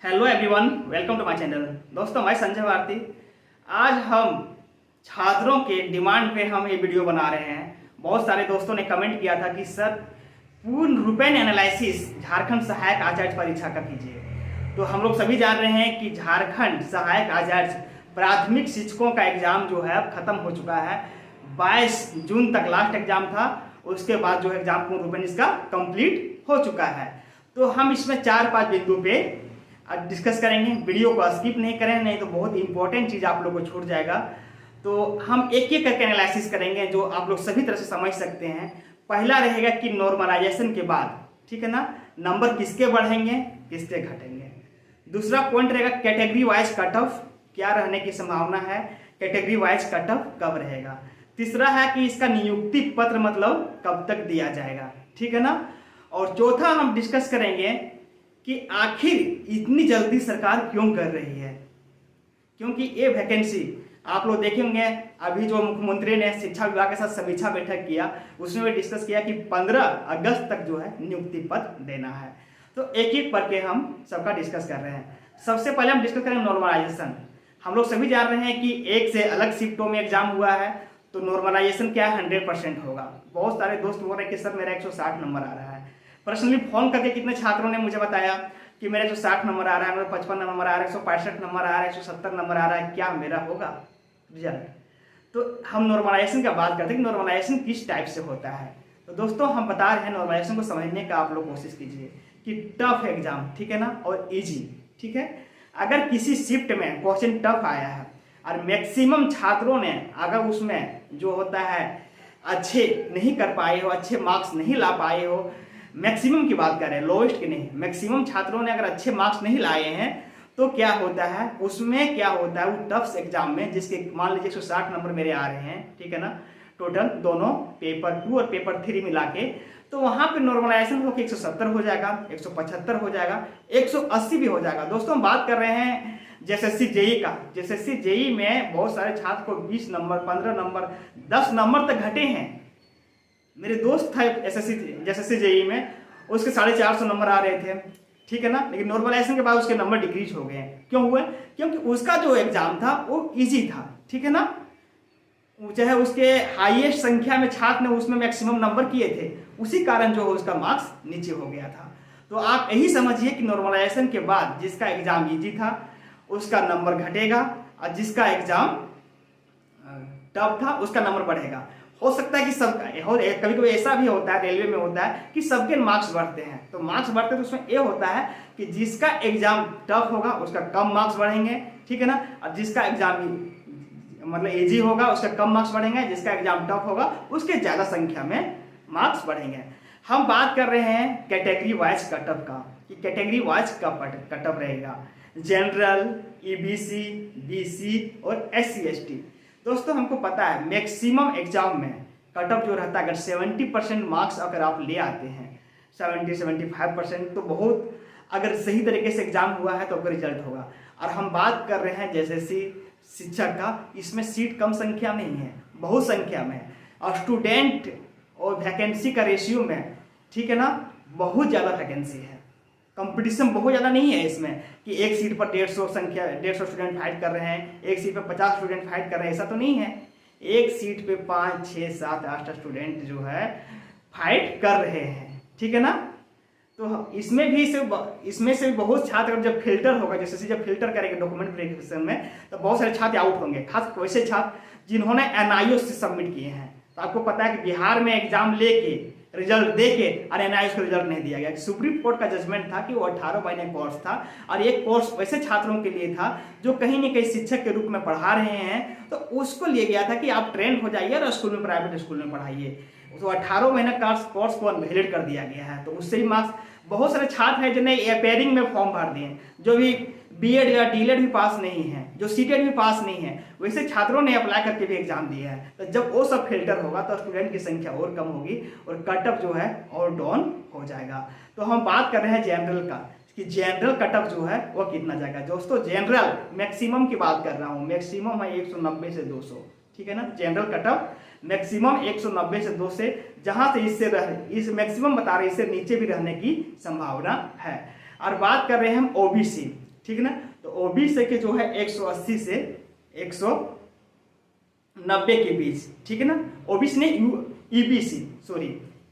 Hello everyone, welcome to my channel. दोस्तों, मैं संजय भारती। आज हम छात्रों के डिमांड पे हम ये वीडियो बना रहे हैं। बहुत सारे दोस्तों ने कमेंट किया था कि सर पूर्ण रूपेण एनालिसिस झारखंड सहायक आचार्य परीक्षा का कीजिए। तो हम लोग सभी जान रहे हैं कि झारखंड सहायक आचार्य प्राथमिक शिक्षकों का एग्जाम जो है अब खत्म हो चुका है। 22 जून तक लास्ट एग्जाम था। उसके बाद जो एग्जाम पूर्ण रूपेण इसका कंप्लीट हो चुका है। तो हम इसमें 4-5 बिंदु पे डिस्कस करेंगे। वीडियो को स्किप नहीं करें, नहीं तो बहुत इंपॉर्टेंट चीज़ आप लोग को छूट जाएगा। तो हम एक एक करके एनालिसिस करेंगे जो आप लोग सभी तरह से समझ सकते हैं। पहला रहेगा कि नॉर्मलाइजेशन के बाद, ठीक है ना, नंबर किसके बढ़ेंगे किसके घटेंगे। दूसरा पॉइंट रहेगा कैटेगरी वाइज कट ऑफ क्या रहने की संभावना है, कैटेगरी वाइज कट ऑफ कब रहेगा। तीसरा है कि इसका नियुक्ति पत्र मतलब कब तक दिया जाएगा, ठीक है ना। और चौथा हम डिस्कस करेंगे कि आखिर इतनी जल्दी सरकार क्यों कर रही है, क्योंकि ये वैकेंसी आप लोग देखे होंगे। अभी जो मुख्यमंत्री ने शिक्षा विभाग के साथ समीक्षा बैठक किया, उसमें भी डिस्कस किया कि 15 अगस्त तक जो है नियुक्ति पत्र देना है। तो एक एक करके हम सबका डिस्कस कर रहे हैं। सबसे पहले हम डिस्कस करेंगे नॉर्मलाइजेशन। हम लोग सभी जान रहे हैं कि एक से अलग शिफ्टों में एग्जाम हुआ है, तो नॉर्मलाइजेशन क्या है, 100% होगा। बहुत सारे दोस्त बोल रहे हैं कि सर मेरा 160 नंबर आ रहा है। पर्सनली फोन करके कितने छात्रों ने मुझे बताया कि मेरे 160 नंबर आ रहा है, मेरा 55 नंबर आ रहा है, 165 नंबर आ रहा है, 170 नंबर आ रहा है, क्या मेरा होगा रिजल्ट। तो हम नॉर्मलाइजेशन का बात करते हैं कि नॉर्मलाइजेशन किस टाइप से होता है। तो दोस्तों हम बता रहे हैं नॉर्मलाइजेशन को समझने का आप लोग कोशिश कीजिए कि टफ एग्जाम, ठीक है ना, और इजी, ठीक है। अगर किसी शिफ्ट में क्वेश्चन टफ आया है और मैक्सिमम छात्रों ने अगर उसमें जो होता है अच्छे नहीं कर पाए हो, अच्छे मार्क्स नहीं ला पाए हो, मैक्सिमम की बात करें, लोएस्ट की नहीं, मैक्सिमम छात्रों ने अगर अच्छे मार्क्स नहीं लाए हैं, तो क्या होता है उसमें, क्या होता है वो टफ एग्जाम में, जिसके मान लीजिए 160 नंबर मेरे आ रहे हैं, ठीक है ना, टोटल दोनों पेपर 2 और पेपर 3 मिला के, तो वहां पे नॉर्मलाइजेशन होकर 170 हो जाएगा, 175 हो जाएगा, 180 भी हो जाएगा। दोस्तों हम बात कर रहे हैं जेएसएससी जेई का। जेएसएससी जेई में बहुत सारे छात्र को 20 नंबर, 15 नंबर, 10 नंबर तक घटे हैं। मेरे दोस्त था एसएससी जेई में, उसके 450 नंबर आ रहे थे, ठीक है ना, लेकिन नॉर्मलाइजेशन के बाद उसके नंबर डिक्रीज हो गए। क्यों हुए? क्योंकि उसका जो एग्जाम था वो इजी था, ठीक है ना, चाहे उसके हाईएस्ट संख्या में छात्र ने उसमें मैक्सिमम नंबर किए थे, उसी कारण जो उसका मार्क्स नीचे हो गया था। तो आप यही समझिए कि नॉर्मलाइजेशन के बाद जिसका एग्जाम इजी था उसका नंबर घटेगा, और जिसका एग्जाम टफ था उसका नंबर बढ़ेगा। हो सकता है कि सबका, कभी कभी ऐसा भी होता है, रेलवे में होता है कि सबके मार्क्स बढ़ते हैं। तो मार्क्स बढ़ते हैं तो उसमें ये होता है कि जिसका एग्जाम टफ होगा उसका कम मार्क्स बढ़ेंगे, ठीक है ना, और जिसका एग्जाम मतलब इजी होगा उसका कम मार्क्स बढ़ेंगे, जिसका एग्जाम टफ होगा उसके ज्यादा संख्या में मार्क्स बढ़ेंगे। हम बात कर रहे हैं कैटेगरी वाइज कटअप का, कि कैटेगरी वाइज कटअप रहेगा। जनरल, ईबीसी, बीसी और एससी एसटी। दोस्तों हमको पता है मैक्सिमम एग्जाम में कटअप जो रहता है, अगर 70% मार्क्स अगर आप ले आते हैं, 70-75%, तो बहुत, अगर सही तरीके से एग्जाम हुआ है तो आपका रिजल्ट होगा। और हम बात कर रहे हैं जैसे शिक्षक का, इसमें सीट कम संख्या में ही है, बहुत संख्या में है, और स्टूडेंट और वैकेंसी का रेशियो में, ठीक है ना, बहुत ज़्यादा वैकेंसी है। कंपटीशन बहुत ज़्यादा नहीं है इसमें कि एक सीट पर 150 स्टूडेंट फाइट कर रहे हैं, एक सीट पर 50 स्टूडेंट फाइट कर रहे हैं, ऐसा तो नहीं है। एक सीट पे 5, 6, 7, 8 स्टूडेंट जो है फाइट कर रहे हैं, ठीक है ना। तो इसमें से भी बहुत छात्र जब फिल्टर होगा, जैसे जब फिल्टर करेंगे डॉक्यूमेंट वेरिफिकेशन में, तो बहुत सारे छात्र आउट होंगे, खास वैसे छात्र जिन्होंने एनआईओ से सबमिट किए हैं। तो आपको पता है कि बिहार में एग्जाम लेके रिजल्ट देके और एनआईओ का रिजल्ट नहीं दिया गया। सुप्रीम कोर्ट का जजमेंट था कि वो 18 महीने कोर्स था, और एक कोर्स वैसे छात्रों के लिए था जो कहीं न कहीं शिक्षक के रूप में पढ़ा रहे हैं, तो उसको लिया गया था कि आप ट्रेंड हो जाइए और स्कूल में, प्राइवेट स्कूल में पढ़ाइए। तो 18 महीने का कोर्स को अनवैलिड कर दिया गया है। तो उससे ही मार्क्स, बहुत सारे छात्र हैं जिन्हें अपेयरिंग में फॉर्म भर दिए, जो भी बीएड या डीएड भी पास नहीं है, जो सीटेड भी पास नहीं है, वैसे छात्रों ने अप्लाई करके भी एग्जाम दिया है। तो जब वो सब फिल्टर होगा तो स्टूडेंट की संख्या और कम होगी और कटअप जो है और डाउन हो जाएगा। तो हम बात कर रहे हैं जनरल का, कि जनरल कटअप जो है वो कितना जाएगा। दोस्तों जनरल मैक्सिमम की बात कर रहा हूँ, मैक्सिमम है 190 से 200, ठीक है ना। जनरल कटअप मैक्सिमम 190 से 200, जहां से इससे इस मैक्सिमम बता रहे, इससे नीचे भी रहने की संभावना है। और बात कर रहे हैं हम ओबीसी। ठीक है ना। तो ओबीसी के जो है 180 से 190 के बीच, ठीक है ना। ओबीसी ने ईबीसी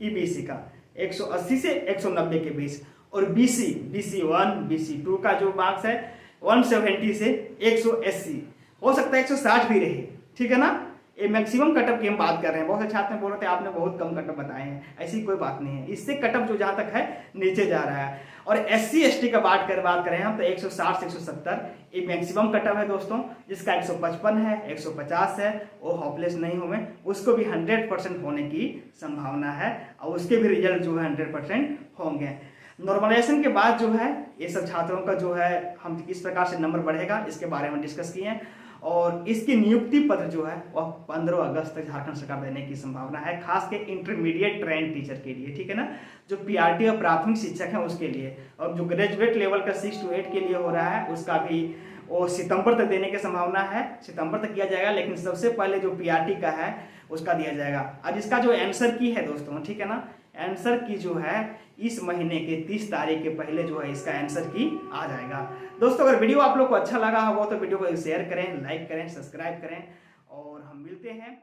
ईबीसी का 180 से 190 के बीच, और बीसी 1 BC 2 का जो मार्क्स है 170 से 180, हो सकता है 160 भी रहे, ठीक है ना। ये मैक्सिमम कटअप की हम बात कर रहे हैं। बहुत से छात्र बोल रहे थे आपने बहुत कम कटअप बताए हैं, ऐसी कोई बात नहीं है। इससे कटअप जो जहां तक है नीचे जा रहा है। और SC ST का बात करें हम तो 160 से 170 ये मैक्सिमम कटअप है दोस्तों। जिसका 155 है, 150 है, वो होपलेस नहीं हुए, उसको भी 100% होने की संभावना है, और उसके भी रिजल्ट जो है 100% होंगे। नॉर्मलाइजेशन के बाद जो है ये सब छात्रों का जो है हम किस प्रकार से नंबर बढ़ेगा इसके बारे में डिस्कस किए हैं। और इसकी नियुक्ति पत्र जो है वह 15 अगस्त तक झारखंड सरकार देने की संभावना है, खास के इंटरमीडिएट ट्रेंड टीचर के लिए, ठीक है ना। जो PRT और प्राथमिक शिक्षक है उसके लिए, और जो ग्रेजुएट लेवल का 6 to 8 के लिए हो रहा है उसका भी वो सितंबर तक देने की संभावना है। सितंबर तक किया जाएगा, लेकिन सबसे पहले जो PRT का है उसका दिया जाएगा। अब इसका जो आंसर की है दोस्तों, ठीक है ना, आंसर की जो है इस महीने के 30 तारीख के पहले जो है इसका आंसर की आ जाएगा। दोस्तों अगर वीडियो आप लोग को अच्छा लगा होगा तो वीडियो को शेयर करें, लाइक करें, सब्सक्राइब करें, और हम मिलते हैं